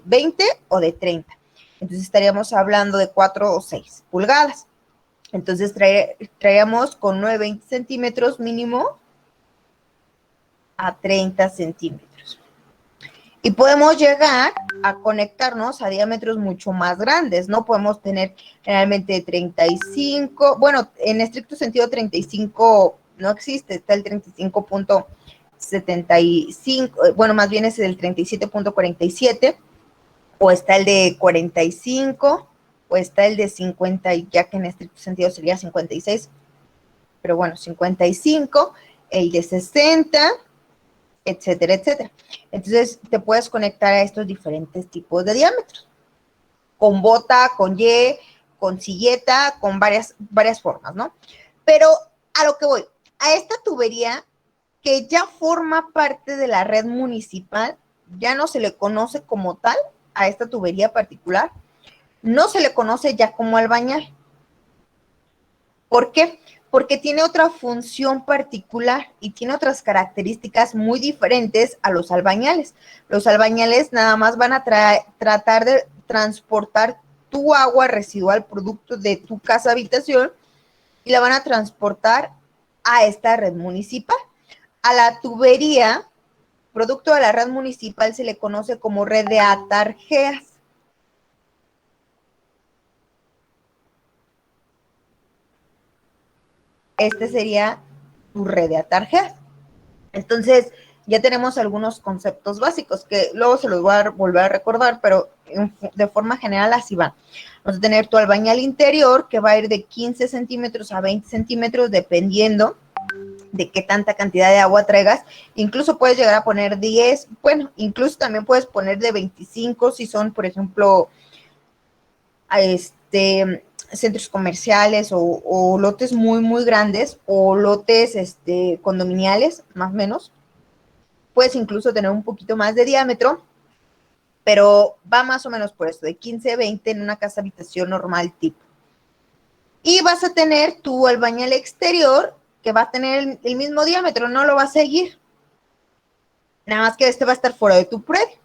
20 o de 30. Entonces estaríamos hablando de 4 o 6 pulgadas. Entonces traíamos con 9-20 centímetros mínimo a 30 centímetros. Y podemos llegar a conectarnos a diámetros mucho más grandes, ¿no? Podemos tener generalmente 35, bueno, en estricto sentido 35 no existe, está el 35.75, bueno, más bien es el 37.47, o está el de 45, o está el de 50, ya que en estricto sentido sería 56, pero bueno, 55, el de 60, etcétera, etcétera. Entonces, te puedes conectar a estos diferentes tipos de diámetros, con bota, con Y, con silleta, con varias formas, ¿no? Pero a lo que voy, a esta tubería que ya forma parte de la red municipal, ya no se le conoce como tal a esta tubería particular, no se le conoce ya como albañal. ¿Por qué? porque tiene otra función particular y tiene otras características muy diferentes a los albañales. Los albañales nada más van a tratar de transportar tu agua residual producto de tu casa habitación y la van a transportar a esta red municipal. A la tubería, producto de la red municipal, se le conoce como red de atarjeas. Este sería tu red de atarjeas. Entonces, ya tenemos algunos conceptos básicos que luego se los voy a volver a recordar, pero de forma general así van. Vamos a tener tu albañal interior, que va a ir de 15 centímetros a 20 centímetros, dependiendo de qué tanta cantidad de agua traigas. Incluso puedes llegar a poner 10, bueno, incluso también puedes poner de 25 si son, por ejemplo, centros comerciales o lotes muy, muy grandes o lotes condominiales, más o menos. Puedes incluso tener un poquito más de diámetro, pero va más o menos por esto, de 15, 20 en una casa habitación normal tipo. Y vas a tener tu albañal exterior, que va a tener el mismo diámetro, no lo va a seguir. Nada más que este va a estar fuera de tu predio,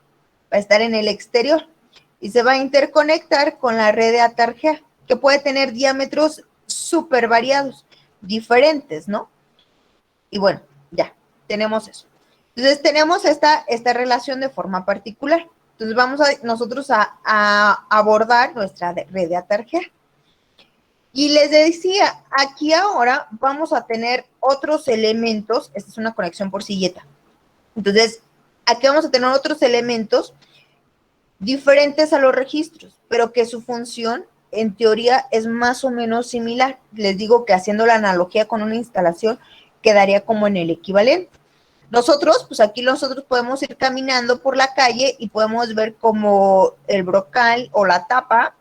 va a estar en el exterior y se va a interconectar con la red de atarjea, que puede tener diámetros súper variados, diferentes, ¿no? Y bueno, ya, tenemos eso. Entonces, tenemos esta relación de forma particular. Entonces, vamos nosotros a abordar nuestra red de atarjea. Y les decía, aquí ahora vamos a tener otros elementos. Esta es una conexión por silleta. Entonces, aquí vamos a tener otros elementos diferentes a los registros, pero que su función, en teoría, es más o menos similar. Les digo que haciendo la analogía con una instalación, quedaría como en el equivalente. Nosotros, pues aquí nosotros podemos ir caminando por la calle y podemos ver como el brocal o la tapa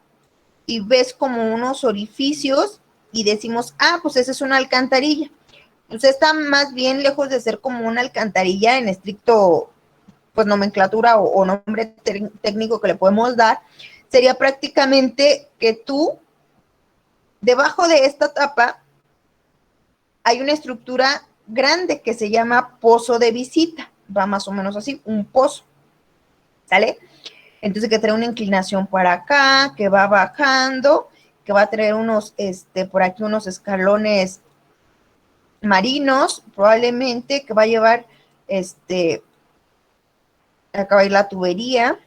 y ves como unos orificios y decimos, ah, pues esa es una alcantarilla. Entonces está más bien lejos de ser como una alcantarilla en estricto, pues nomenclatura o nombre técnico que le podemos dar. Sería prácticamente que tú, debajo de esta tapa, hay una estructura grande que se llama pozo de visita. Va más o menos así, un pozo. ¿Sale? Entonces que trae una inclinación para acá, que va bajando, que va a traer unos, por aquí unos escalones marinos, probablemente, que va a llevar, acá va a ir la tubería,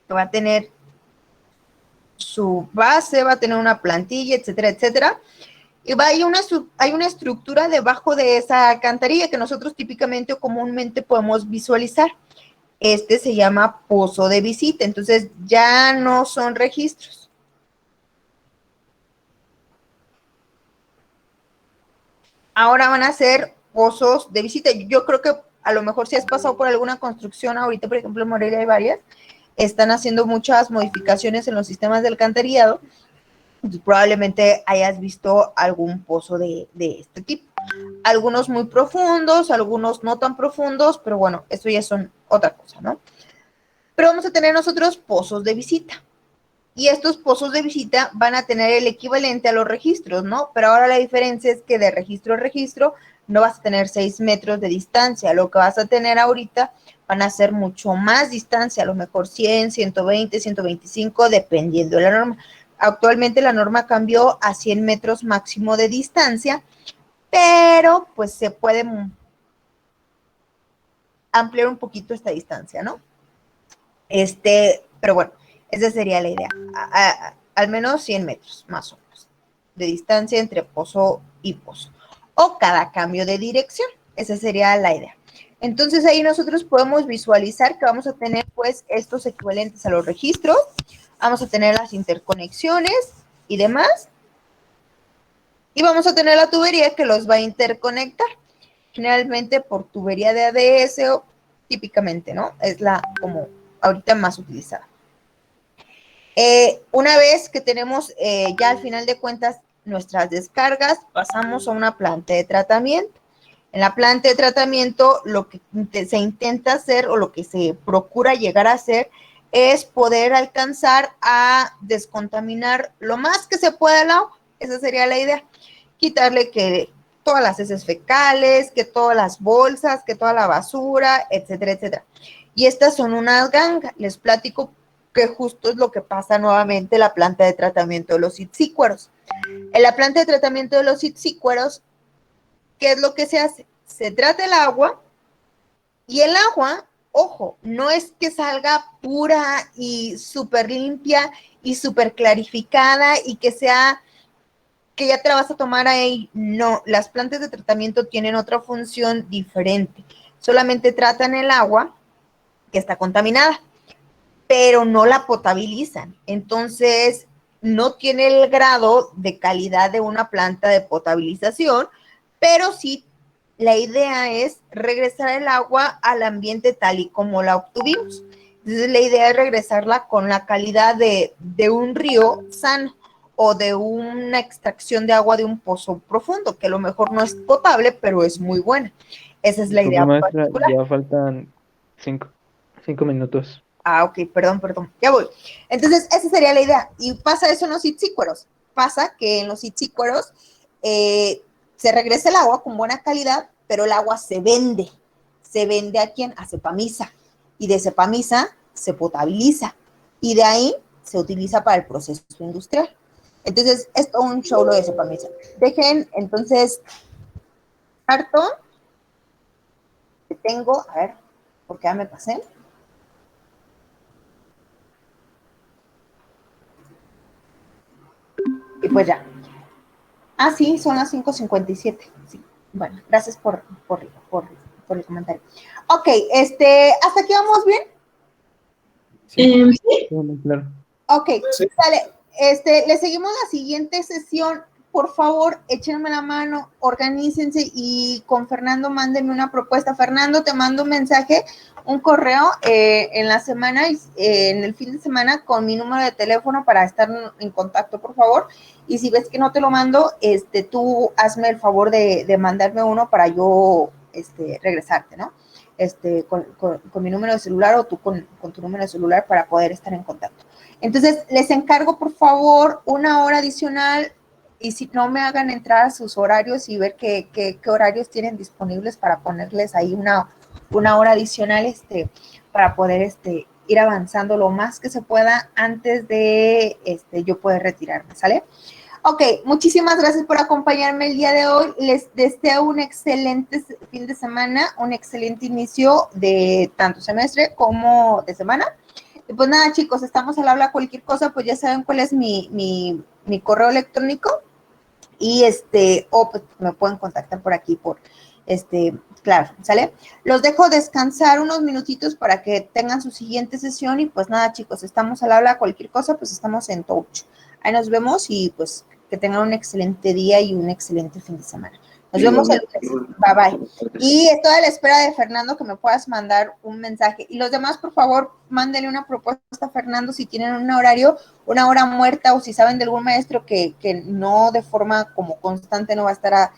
que va a tener su base, va a tener una plantilla, etcétera, etcétera. Y hay una estructura debajo de esa alcantarilla que nosotros típicamente o comúnmente podemos visualizar. Este se llama pozo de visita, entonces ya no son registros. Ahora van a ser pozos de visita. Yo creo que a lo mejor si has pasado por alguna construcción, ahorita por ejemplo en Morelia hay varias, están haciendo muchas modificaciones en los sistemas de alcantarillado. Entonces, probablemente hayas visto algún pozo de este tipo. Algunos muy profundos, algunos no tan profundos, pero bueno, eso ya son otra cosa, ¿no? Pero vamos a tener nosotros pozos de visita. Y estos pozos de visita van a tener el equivalente a los registros, ¿no? Pero ahora la diferencia es que de registro a registro no vas a tener 6 metros de distancia. Lo que vas a tener ahorita van a ser mucho más distancia, a lo mejor 100, 120, 125, dependiendo de la norma. Actualmente la norma cambió a 100 metros máximo de distancia, pero pues se puede ampliar un poquito esta distancia, ¿no? Pero bueno, esa sería la idea. Al menos 100 metros, más o menos, de distancia entre pozo y pozo. O cada cambio de dirección. Esa sería la idea. Entonces ahí nosotros podemos visualizar que vamos a tener pues estos equivalentes a los registros. Vamos a tener las interconexiones y demás. Y vamos a tener la tubería que los va a interconectar. Generalmente por tubería de ADS o típicamente, ¿no? Es la como ahorita más utilizada. Una vez que tenemos ya al final de cuentas nuestras descargas, pasamos a una planta de tratamiento. En la planta de tratamiento lo que se intenta hacer o lo que se procura llegar a hacer es poder alcanzar a descontaminar lo más que se pueda el agua. Esa sería la idea. quitarle que todas las heces fecales, que todas las bolsas, que toda la basura, etcétera, etcétera. Y estas son unas gangas. Les platico que justo es lo que pasa nuevamente en la planta de tratamiento de los itzícueros. En la planta de tratamiento de los itzícueros, ¿qué es lo que se hace? Se trata el agua y el agua, ojo, no es que salga pura y súper limpia y súper clarificada y que sea que ya te la vas a tomar ahí. No, las plantas de tratamiento tienen otra función diferente. Solamente tratan el agua que está contaminada, pero no la potabilizan. Entonces, no tiene el grado de calidad de una planta de potabilización, pero sí la idea es regresar el agua al ambiente tal y como la obtuvimos. Entonces, la idea es regresarla con la calidad de un río sano o de una extracción de agua de un pozo profundo, que a lo mejor no es potable, pero es muy buena. Esa es la Disculpe, idea maestra, particular. ya faltan cinco minutos. Ah, ok, perdón, ya voy. Entonces, esa sería la idea. Y pasa eso en los itzícueros. Pasa que en los itzícueros se regresa el agua con buena calidad, pero el agua se vende. ¿Se vende a quién? A Cepamisa. Y de Cepamisa se potabiliza. Y de ahí se utiliza para el proceso industrial. Entonces, es todo un show lo de Cepamisa. Dejen, entonces, harto. Que tengo, a ver, porque ya me pasé. Y pues ya. Ah, sí, son las 5:57. Sí. Bueno, gracias por el comentario. Ok, ¿hasta aquí vamos bien? Sí. Bueno, claro. Ok, sale. Le seguimos la siguiente sesión. Por favor, échenme la mano, organícense y con Fernando mándenme una propuesta. Fernando, te mando un mensaje, un correo en la semana, en el fin de semana con mi número de teléfono para estar en contacto, por favor. Y si ves que no te lo mando, tú hazme el favor de mandarme uno para yo regresarte, ¿no? Con mi número de celular o tú con tu número de celular para poder estar en contacto. Entonces, les encargo, por favor, una hora adicional y si no me hagan entrar a sus horarios y ver qué horarios tienen disponibles para ponerles ahí una hora adicional para poder ir avanzando lo más que se pueda antes de yo poder retirarme, ¿sale? Ok, muchísimas gracias por acompañarme el día de hoy. Les deseo un excelente fin de semana, un excelente inicio de tanto semestre como de semana. Y pues nada, chicos, estamos al habla. Cualquier cosa, pues ya saben cuál es mi correo electrónico. Y o pues me pueden contactar por aquí, claro, ¿sale? Los dejo descansar unos minutitos para que tengan su siguiente sesión. Y pues nada, chicos, estamos al habla. Cualquier cosa, pues estamos en touch. Ahí nos vemos y pues que tengan un excelente día y un excelente fin de semana. Nos vemos el lunes. Bye, bye. Y estoy a la espera de Fernando que me puedas mandar un mensaje. Y los demás, por favor, mándenle una propuesta a Fernando si tienen un horario, una hora muerta o si saben de algún maestro que no de forma como constante no va a estar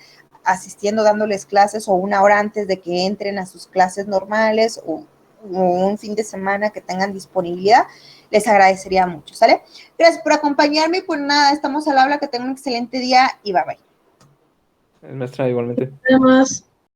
asistiendo, dándoles clases o una hora antes de que entren a sus clases normales o un fin de semana que tengan disponibilidad, les agradecería mucho, ¿sale? Gracias por acompañarme y pues nada, estamos al habla, que tengan un excelente día y bye bye. Maestra, igualmente. Nos vemos.